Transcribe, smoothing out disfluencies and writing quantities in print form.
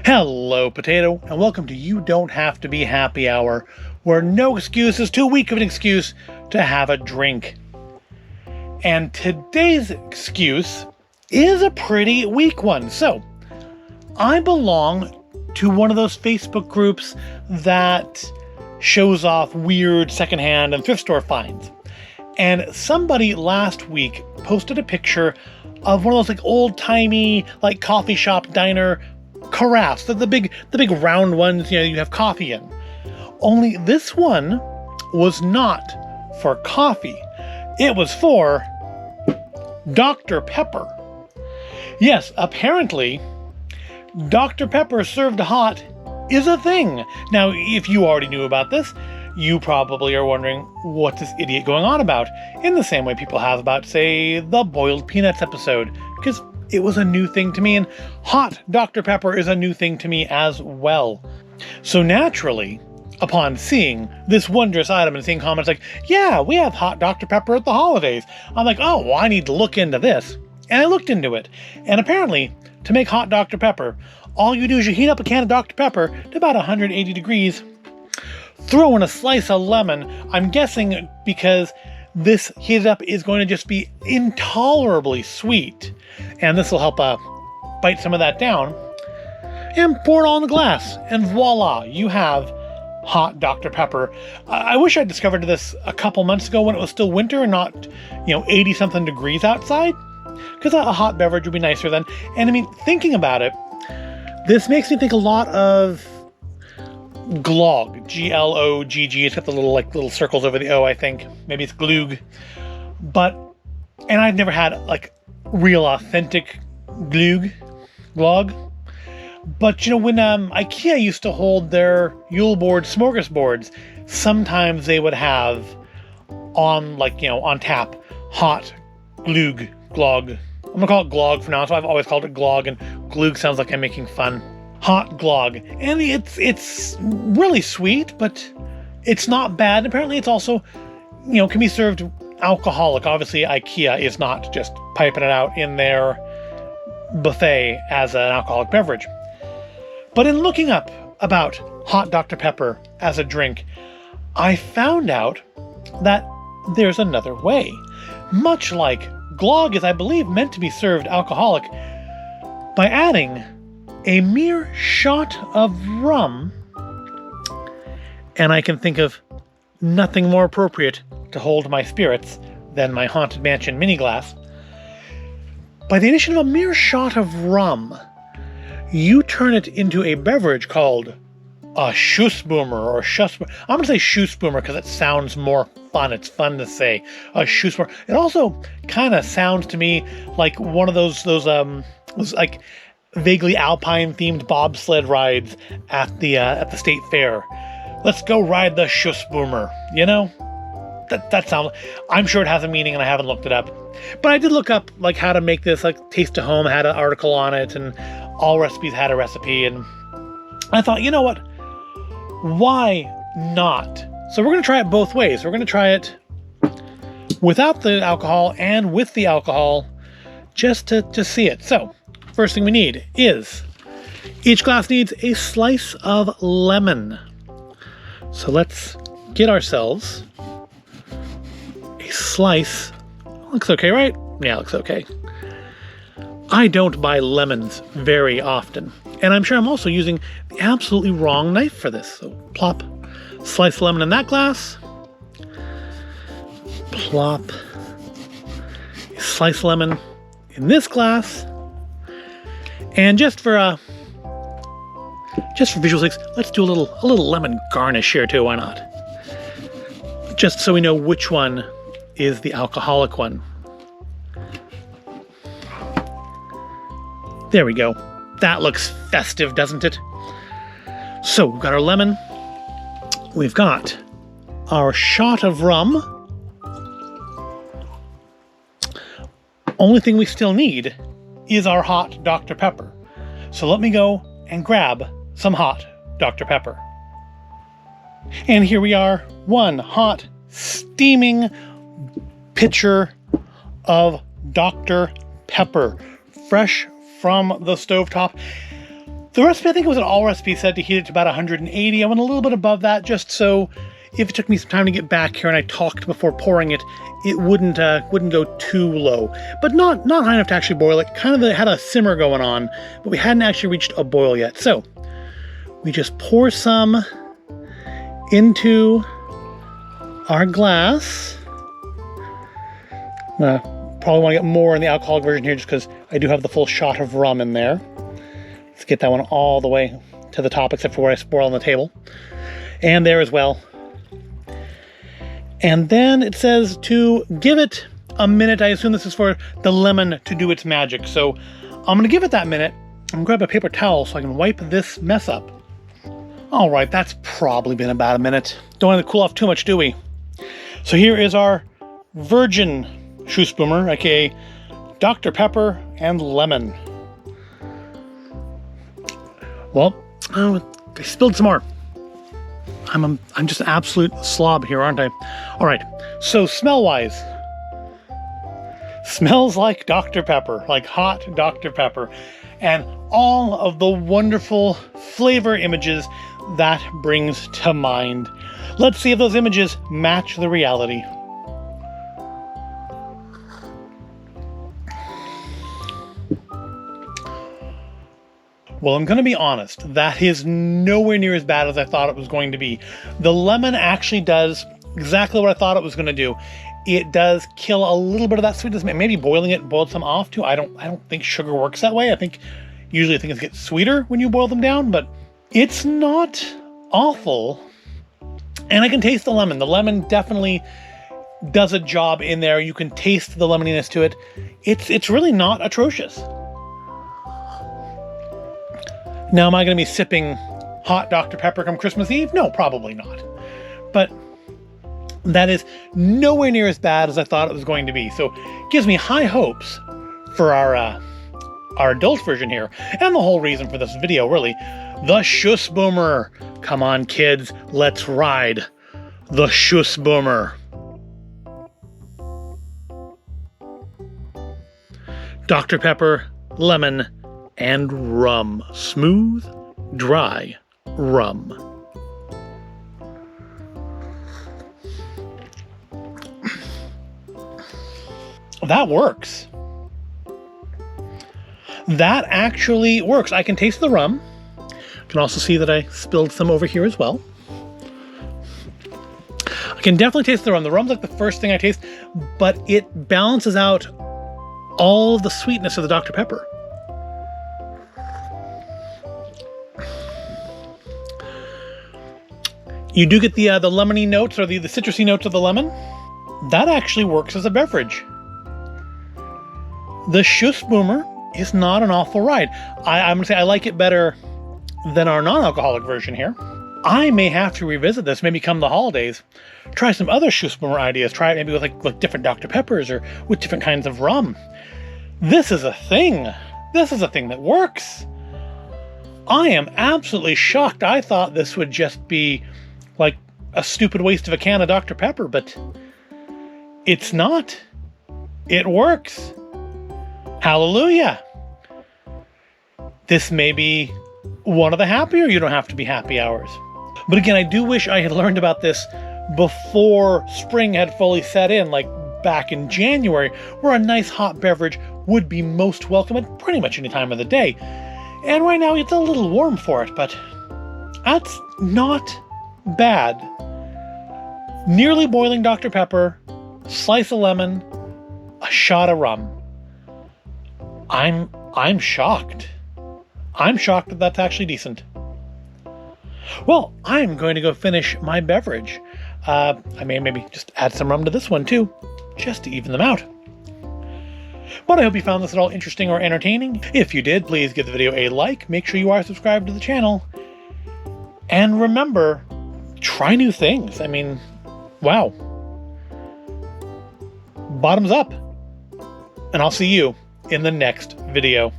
Hello, Potato, and welcome to You Don't Have to Be Happy Hour, where no excuse is too weak of an excuse to have a drink. And today's excuse is a pretty weak one. So, I belong to one of those Facebook groups that shows off weird secondhand and thrift store finds. And somebody last week posted a picture of one of those old-timey coffee shop diner carafes, the big round ones you have coffee in. Only this one was not for coffee. It was for Dr. Pepper. Yes, apparently Dr. Pepper served hot is a thing. Now, if you already knew about this, you probably are wondering what's this idiot going on about, in the same way people have about, say, the boiled peanuts episode, because it was a new thing to me, and hot Dr. Pepper is a new thing to me as well. So naturally, upon seeing this wondrous item and seeing comments like, yeah, we have hot Dr. Pepper at the holidays, I'm like, oh, well, I need to look into this. And I looked into it, and apparently, to make hot Dr. Pepper, all you do is you heat up a can of Dr. Pepper to about 180 degrees, throw in a slice of lemon. I'm guessing because this heated up is going to just be intolerably sweet, and this will help bite some of that down, and pour it all in the glass, and voila, you have hot Dr. Pepper. I wish I'd discovered this a couple months ago when it was still winter and not 80 something degrees outside, because a hot beverage would be nicer then. And I mean, thinking about it, this makes me think a lot of glog, G-L-O-G-G. It's got the little circles over the O, I think. Maybe it's glug. And I've never had real authentic glog. But when IKEA used to hold their Yule board smorgasbords, sometimes they would have on tap hot glog. I'm gonna call it glog for now, so I've always called it glog, and glug sounds like I'm making fun. Hot glog, and it's really sweet, but it's not bad. Apparently, it's also can be served alcoholic. Obviously, IKEA is not just piping it out in their buffet as an alcoholic beverage. But in looking up about hot Dr. Pepper as a drink, I found out that there's another way. Much like glog is, I believe, meant to be served alcoholic, by adding a mere shot of rum, and I can think of nothing more appropriate to hold my spirits than my Haunted Mansion mini glass. By the addition of a mere shot of rum, you turn it into a beverage called a Schuss-Boomer or Schuss-Boomer. I'm going to say Schuss-Boomer because it sounds more fun. It's fun to say. A Schuss-Boomer. It also kind of sounds to me like one of those vaguely alpine-themed bobsled rides at the state fair. Let's go ride the Schuss-Boomer. That sounds. I'm sure it has a meaning, and I haven't looked it up. But I did look up how to make this. Taste to Home had an article on it, and All Recipes had a recipe, and I thought, you know what? Why not? So we're going to try it both ways. We're going to try it without the alcohol and with the alcohol, just to see it. So, first thing we need is, each glass needs a slice of lemon. So let's get ourselves a slice. Looks okay, right? Yeah, looks okay. I don't buy lemons very often, and I'm sure I'm also using the absolutely wrong knife for this. So plop, slice lemon in that glass. Plop, slice lemon in this glass. And just for visual sakes, let's do a little lemon garnish here too. Why not? Just so we know which one is the alcoholic one. There we go. That looks festive, doesn't it? So we've got our lemon. We've got our shot of rum. Only thing we still need is our hot Dr. Pepper. So let me go and grab some hot Dr. Pepper. And here we are, one hot, steaming pitcher of Dr. Pepper, fresh from the stovetop. The recipe, I think it was an all recipe, said to heat it to about 180. I went a little bit above that just so if it took me some time to get back here and I talked before pouring it, it wouldn't go too low. But not high enough to actually boil it. Kind of had a simmer going on, but we hadn't actually reached a boil yet. So we just pour some into our glass. Probably want to get more in the alcoholic version here just because I do have the full shot of rum in there. Let's get that one all the way to the top except for where I pour on the table. And there as well. And then it says to give it a minute. I assume this is for the lemon to do its magic. So I'm going to give it that minute. I'm going to grab a paper towel so I can wipe this mess up. All right, that's probably been about a minute. Don't want to cool off too much, do we? So here is our virgin Schuss-Boomer, aka Dr. Pepper and lemon. Well, I spilled some more. I'm just an absolute slob here, aren't I? All right, so smell-wise, smells like Dr. Pepper, like hot Dr. Pepper, and all of the wonderful flavor images that brings to mind. Let's see if those images match the reality. Well, I'm going to be honest, that is nowhere near as bad as I thought it was going to be. The lemon actually does exactly what I thought it was going to do. It does kill a little bit of that sweetness. Maybe boiling it boiled some off too. I don't think sugar works that way. Usually things get sweeter when you boil them down, but it's not awful. And I can taste the lemon. The lemon definitely does a job in there. You can taste the lemoniness to it. It's really not atrocious. Now, am I going to be sipping hot Dr. Pepper come Christmas Eve? No, probably not. But that is nowhere near as bad as I thought it was going to be. So it gives me high hopes for our adult version here. And the whole reason for this video, really. The Schuss-Boomer. Come on, kids. Let's ride the Schuss-Boomer. Dr. Pepper, lemon, and rum. Smooth, dry rum. That works. That actually works. I can taste the rum. You can also see that I spilled some over here as well. I can definitely taste the rum. The rum's like the first thing I taste, but it balances out all of the sweetness of the Dr. Pepper. You do get the lemony notes or the citrusy notes of the lemon. That actually works as a beverage. The Schuss-Boomer is not an awful ride. I'm gonna say I like it better than our non-alcoholic version here. I may have to revisit this, maybe come the holidays, try some other Schuss-Boomer ideas, try it maybe with like different Dr. Peppers or with different kinds of rum. This is a thing. This is a thing that works. I am absolutely shocked. I thought this would just be like a stupid waste of a can of Dr. Pepper, but it's not. It works. Hallelujah. This may be one of the happier You Don't Have to Be Happy hours. But again, I do wish I had learned about this before spring had fully set in, like back in January, where a nice hot beverage would be most welcome at pretty much any time of the day. And right now it's a little warm for it, but that's not bad. Nearly boiling Dr. Pepper, slice of lemon, a shot of rum. I'm shocked. I'm shocked that that's actually decent. Well, I'm going to go finish my beverage. I may maybe just add some rum to this one too, just to even them out. But I hope you found this at all interesting or entertaining. If you did, please give the video a like. Make sure you are subscribed to the channel. And remember, try new things. I mean, wow. Bottoms up. And I'll see you in the next video.